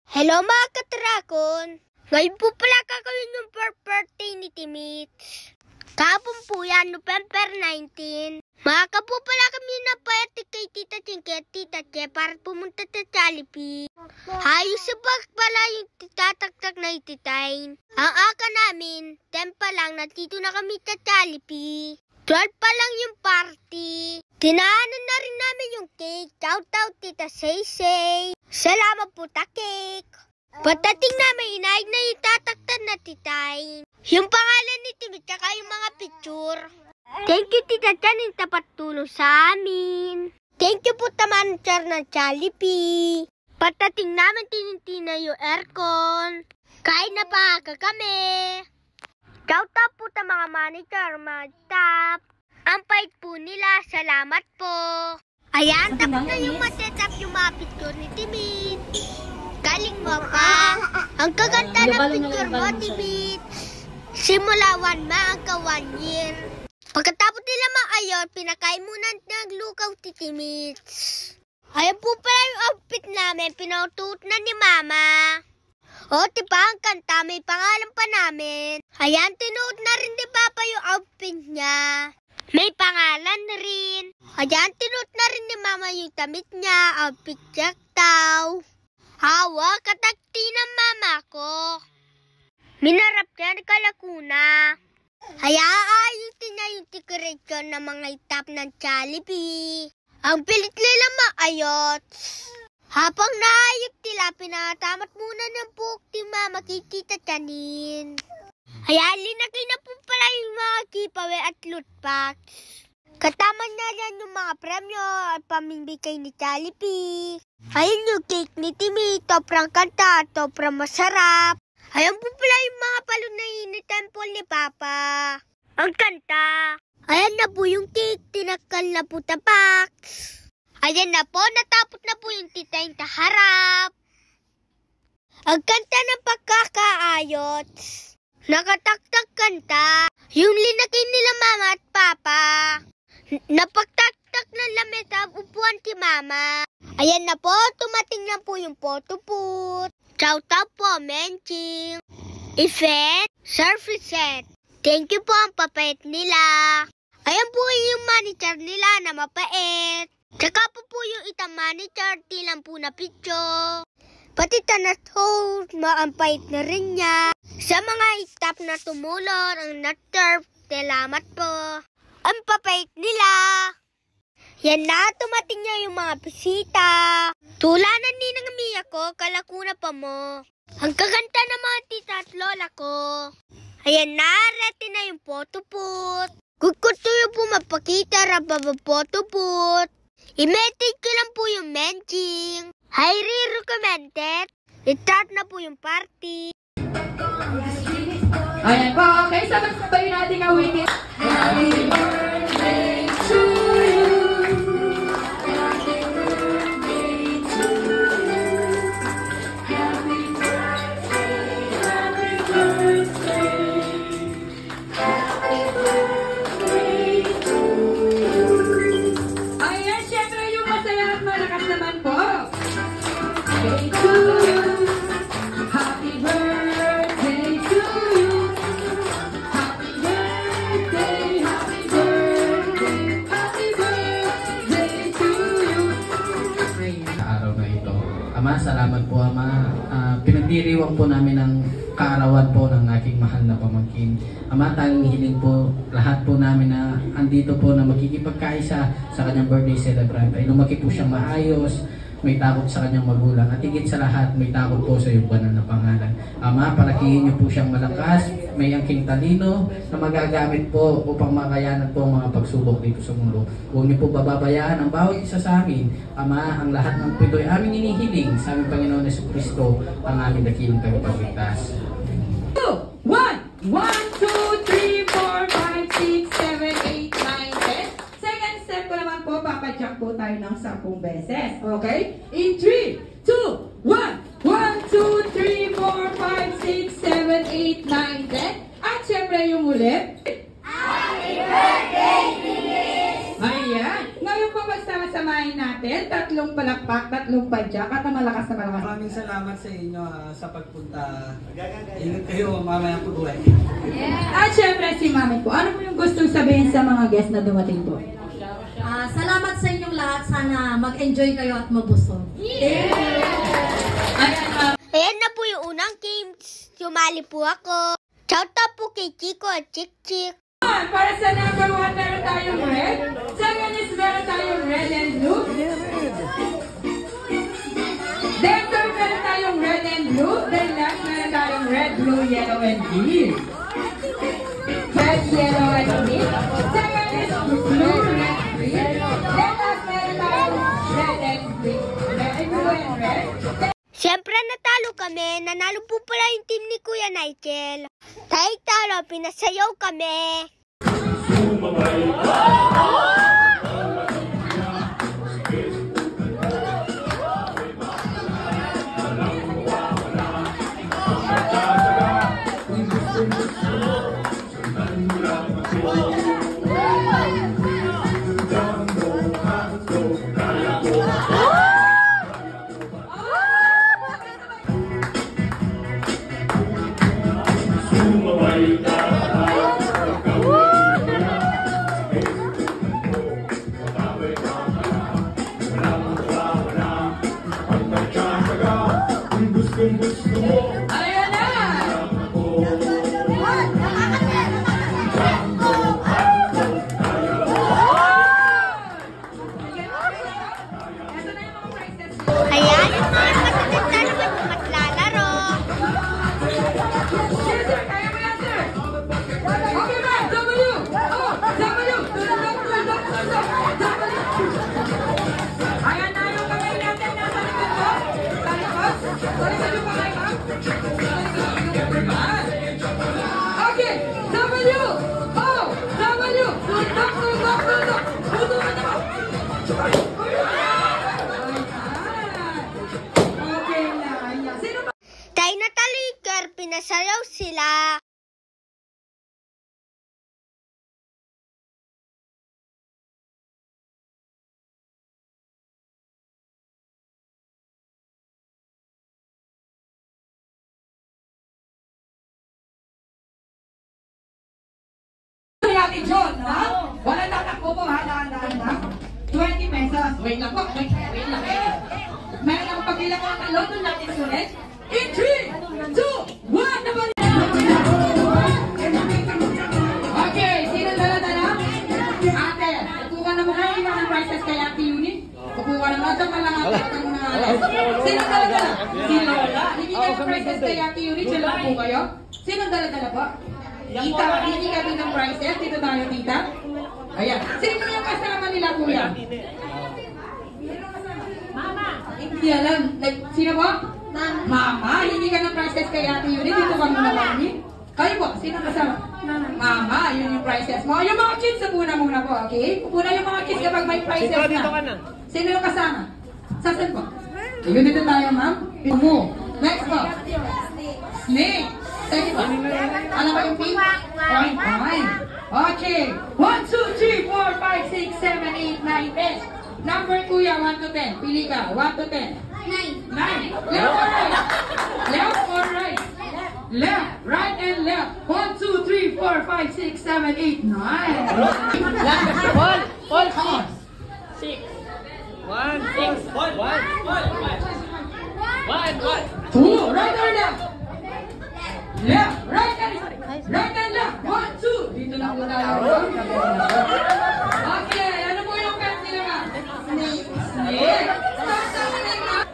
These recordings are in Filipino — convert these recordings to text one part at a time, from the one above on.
Hello mga katrakon! Ngayon po pala kakawin yung birthday ni Timits. Kahapon po yan, November 19. Maka po pala kami na party kay Tita Chinky at Tita Che para pumunta sa Jollibee. Hayos sa bag pala yung titataktak na ititain. Ang aka namin, 10 pa lang, nandito na kami sa Jollibee. 12 pa lang yung party. Tinaanan na rin namin yung cake. Shout out Tita Say. Salamat po ta cake. Patating namin inaig na itataktan na titay. Yung pangalan ni Timit tsaka yung mga picture. Thank you Tita Chan yung tapat tulong sa amin. Thank you po tamanchar ng Jollibee. Patating namin tinitina yung aircon. Kain na pa kami. Shout out po ta mga manager, mga staff. Ang pait po nila, salamat po. Ayan, tapos na yung matetap yung mga picture ni Timit. Galing mo pa. Ang kaganda ng picture mo, Timit. Simula 1 hanggang 1 year. Pagkatapos nila maayon, pinakain muna ng lukaw si Timit. Ayan po pala yung outfit namin, pinautuot na ni Mama. O, diba ang kanta, may pangalan pa namin. Ayan, tinuot na rin ni Papa yung outfit niya. May pangalan rin. Ayan, tinuot na rin ni Mama yung damit niya, outfit jack daw. Hawa, katakti ng Mama ko. Minarap niya ng kalakuna. Ayusin niya yung decoration ng mga itap ng Jollibee. Ang pilit nila maayot. Habang naayot nila, pinatamat muna ng buhok ni Mama kay Tita Chanin. Linagay na po pala yung mga giveaway at loot packs. Katama niya yan yung mga premyo at pamimigay ni Jollibee. Ayun yung cake ni Timmy, sobrang kanta, sobrang masarap. Ayun po pala yung mga palunayin ni temple ni Papa. Ang kanta. Ayan na po yung cake, tinakal na po tapaks. Ayan na po, natapos na po yung titayin sa harap. Ang kanta ng pagkakaayot. Nakataktak kanta. Yung linagay nila Mama at Papa. Napagtaktak ng lamesa upuan si Mama. Ayan na po, tumating na po yung photo booth. Shout out po, Menching. Event, service set. Thank you po ang papait nila. Ayan po yung manager nila na mapait. Tsaka po yung itang manager, tilang po na picture. Pati tanat host, maampait na rin niya. Sa mga staff na tumulong, ang nat-serve, salamat po. Ang papait nila. Yan na, tumating niya yung mga bisita. Tulanan ni ng Mia ko, kalakuna pa mo. Ang kaganda ng mga tita at lola ko. Ayan na, ready na yung photo booth. Kukutuyo po mapakita rababa photo booth. I-message ko lang po yung menching. Highly recommended. I-start na po yung party. Ayan po, okay. Sabay natin awitin. Happy birthday to you. Happy birthday to you. Happy birthday, happy birthday. Happy birthday to you. Ayan, syempre yung masaya at malakas naman po. Happy to you. Happy birthday to you. Happy birthday, happy birthday, happy birthday to you. Sa araw na ito, Ama, salamat po Ama. Pinagdiriwang po namin ang kaarawan po ng aking mahal na pamangkin. Ama, tanging hiling po lahat po namin na andito po na magkikipagkaisa sa kanyang birthday celebrant ay lumaki po siyang maayos, may takot sa kanyang magulang at higit sa lahat may takot po sa iyong banal na pangalan. Ama, palakihin niyo po siyang malakas, may angking talino na magagamit po upang makayanan po ang mga pagsubok dito sa mundo. Huwag niyo po bababayaan ang bawat isa sa amin. Ama, ang lahat ng pito'y aming inihiling sa aming Panginoon Jesucristo, ang aming dakilang tagapagligtas. 2, 1, 1, 2, 3, 4, 5, 6, 7, 8, 9, 10. Second step ko naman po, papadyak po tayo ng 10 beses. Okay? In 3, 2, 1, 1, 2, 3, 4, 5, 6, 7, 8, 9, 10. At syempre yung ulit. Happy birthday, Dennis! Ayan. Ngayon po magsama-samahin natin, tatlong palakpak, tatlong Jack at malakas na malakas. Maraming salamat sa inyo sa pagpunta. Ingat kayo mamaya po uwi. At syempre si Mami po, ano po yung gustong sabihin sa mga guests na dumating po? Salamat sa inyong lahat. Sana mag-enjoy kayo at mabusog. Ayan na po yung unang games. Sumali po ako. Shout out po kay Chico at Chick Chick. Para sa number 1, meron tayong red. Second is meron tayong red and blue. Then third, meron tayong red and blue. Then last, meron tayong red, blue, yellow, and green. Red, yellow, and green. Second is blue, red, green. Then last, meron tayong red and green. Red, blue, and red. Siyempre natalo kami. Nanalo po pala yung team ni Kuya Nigel. Tayo talo, pinasayaw kami. Ayan na! Ayan, yung mga kapatid na naman yung matlalaro. Sir, kaya mo yan, sir! Okay ba? W! Oh! W! Ayan na yung kamay natin nasa likod mo. Sa likod. Sorry sa yung kamay, ma'am. Okay! W! Oh! W! Tutok! Tutok ka na! Okay na. Sino ba? Tayo natalo yung girl, pinasayaw sila. Ate John, ha? Wala na takbo po, ha? Dahan-dahan. 20 pesos. Wait lang po. Wait lang. Meron akong pagbilang ko ang loto natin sulit. In 3, 2, 1, naman! Okay, sino dala-dala? Ate, kukuha na mo kayo ng prizes kay Ate Yuni. Kukuha na mo. Ito pa lang ate. Ito muna nga. Sino dala-dala? Si Lola. Hindi ka ng prizes kay Ate Yuni. Sila po kayo. Sino dala-dala po? Tita, hindi kami ng prizes. Dito tayo, tita. Ayan. Sino yung kasama nila, kuya? Mama. Hindi alam. Sino po? Mama. Hindi ka ng prizes kay Ate Yuni. Dito ka muna, mami. Kayo po, sino kasama? Mama. Yun yung prizes mo. Yung mga kids, muna po, okay? Pupuna yung mga kids kapag may prizes na. Sino yung kasama? Sasan po? Yun dito tayo, ma'am. Umu. Next po. Snake. Sige po. Alam ba yung pink? Point. Okay. 1, 2, 3, 4, 5, 6, 7, 8, 9, 10. Number kuya, 1 to 10. Pili ka. 1 to 10. 9. Left or right? Left or right? Left. Right and left. 1, 2, 3, 4, 5, 6, 7, 8, 9. Hold. Come on. 1, 6, 1. 2. Right or left? Left, right and left. 1, 2. Dito na po tayo. Okay, ano po yung pet nila ka? Snake. Start sa snake ha?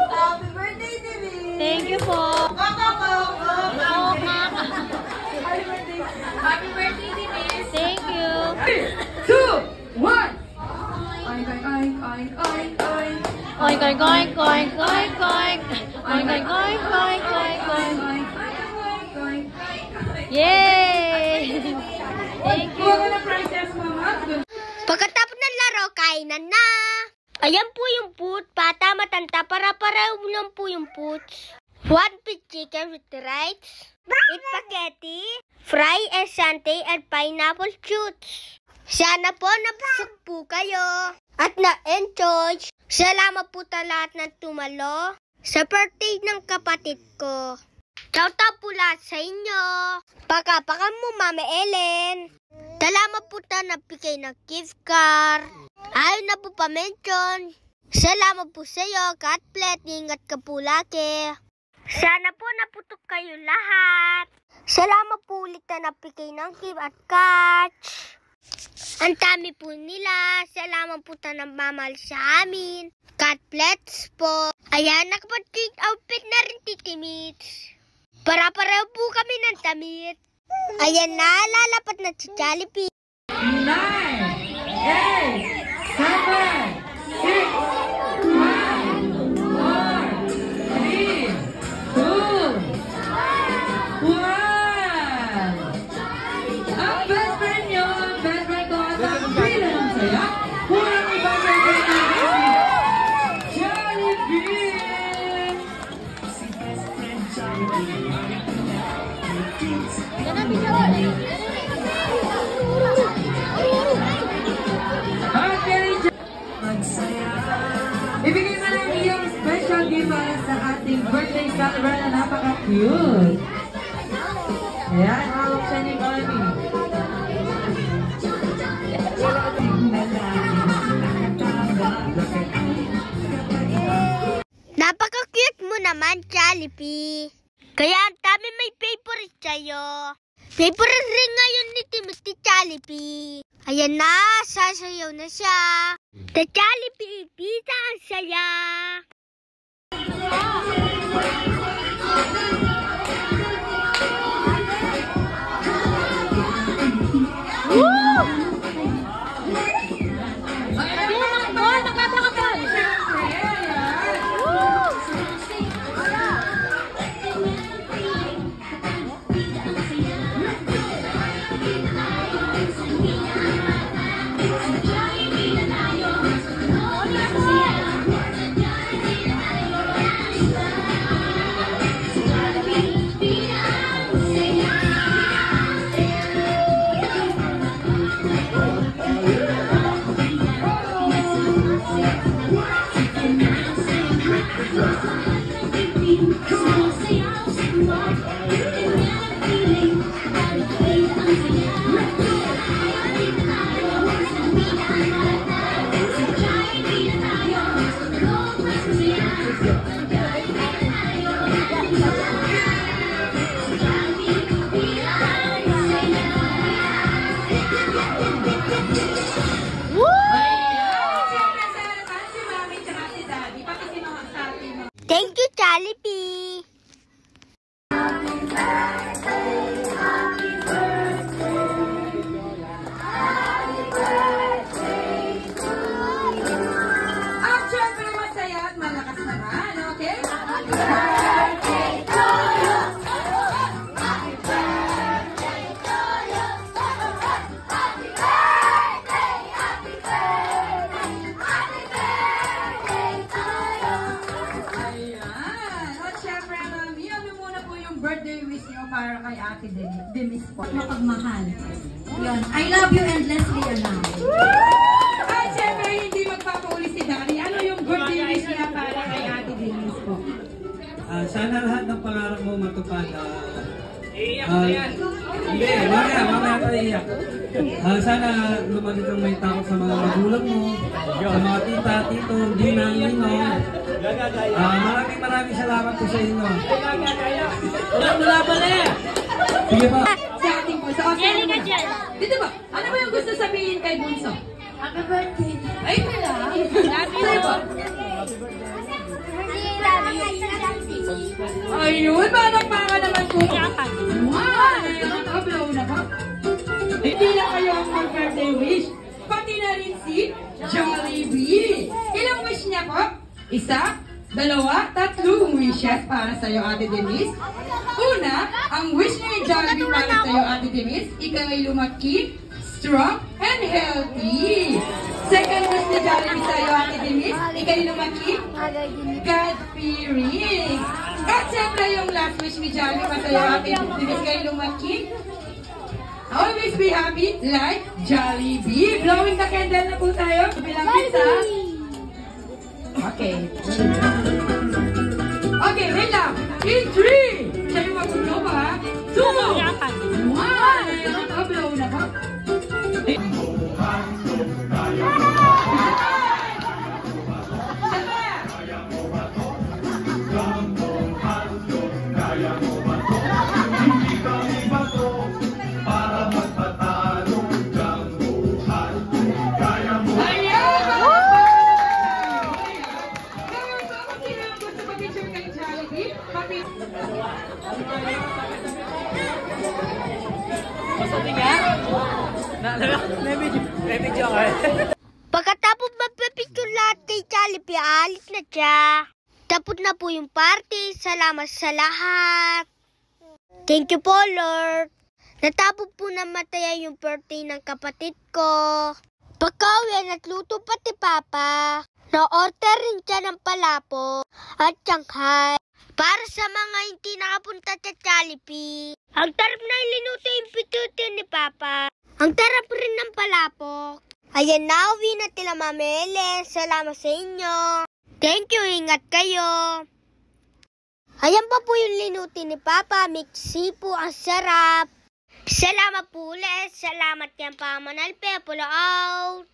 Happy birthday, Demi! Thank you po. Happy birthday, Demi! Thank you. 2, 1. Oink, oink, oink, oink, oink, oink. Oink, oink, oink, oink, oink, oink. Yay! Thank you. Kuha ko ng prizes, mama. Pagkatapos ng laro, kainan na. Ayan po yung food. Bata, matanda, para-para lang po yung foods. 1 big chicken with rice. eat spaghetti, fry esante and pineapple shoots. Sana po nabusog po kayo at na-enjoy. Salamat po sa lahat ng tumalo sa birthday ng kapatid ko. Shoutout po lahat sa inyo. Pakapakan mo, Mama Ellen. Salamat po ta nabigay ng gift card. Ayaw na po pa-mention. Salamat po sa iyo. God bless. Ingat ka po lagi. Sana po naputok kayo lahat. Salamat po ulit na nabigay ng gift at catch. Ang dami po nila. Salamat po ta ng mamahal sa amin. God bless po. Ayan, nakapag-cake outfit na rin, Titi Mitch. Para-pareho po kami ng damit. Ayan na, lalapat na si Jollibee. 9, 8, 7, 6, 5, 4, 3, 2, 1. Ang best friend nyo, ang best friend ko at ang pila ng saya. Walang ibang best friend nyo, Jollibee! Ibigay mo lang iyong special gift para sa ating birthday celebrant na napaka-cute. Ayan, hawak siya ni Mami. Napaka-cute mo naman, Jollibee. Kaya ang dami may favorite sa'yo. Favorite rin ngayon ni Timothy Jollibee. Ayan na, sasayaw na siya. The Jollibee Pizza ang saya. Thank you, Jollibee. At syempre masaya at malakas naman, okay? Birthday wish niyo para kay Ate Demis po. Mapagmahal. Yun. I love you endlessly, Anam. At syempre, hindi magpapauli si Daddy. Ano yung birthday wish niya para kay Ate Demis po? Sana lahat ng pangarap mo matupad. Iiyak na yan. Hindi, mamaya tayo iiyak. Sana lumaki kang may takot sa mga magulang mo, sa mga tita, tito, ginang, ninong. Maraming salamat po sa inyo. Wala pala eh. Sige pa. Sa ating po, sa Oscar mo. Dito ba? Ano ba yung gusto sabihin kay Bunso? Happy birthday. Ay, wala. Ayun, managpaka naman po. Wow! Nakablaw na ba? Hindi na kayo ang mag-birthday wish. Pati na rin si Jollibee. Ilang wish niya po? 1, 2, 3 wishes para sa'yo, Ate Demis. Una, ang wish ni Jollibee para sa'yo, Ate Demis, ikaw ay lumaki, strong, and healthy. Second wish ni Jollibee sa'yo, Ate Demis, ikaw ay lumaki, God-fearing. At siyempre yung last wish ni Johnny, masaya ating binigay lumaki. Always be happy like Jollibee. Blowing the candle na po tayo. Bilang pizza. Okay. Okay, wait lang. In 3. Siya yung mag-blow pa ha. 2. 1. Nakablow na ba? Pagkatapos magpapicture lahat kay Jollibee, alis na siya. Tapos na po yung party. Salamat sa lahat. Thank you po, Lord. Natapos po namatay yung birthday ng kapatid ko. Pagka-uwi, nagluto pati Papa. Na-order rin siya ng palapok at Shanghai para sa mga hindi nakapunta sa Jollibee. Ang tarap na ilinuto yung pituto ni Papa. Ang tarap rin ng palapok. Ayan na, uwi na tila Mamele. Salamat sa inyo. Thank you, ingat kayo. Ayan pa po yung linuti ni Papa. Mixi po, ang sarap. Salamat po ulit. Salamat yan pa, Manalpe. Pulo out.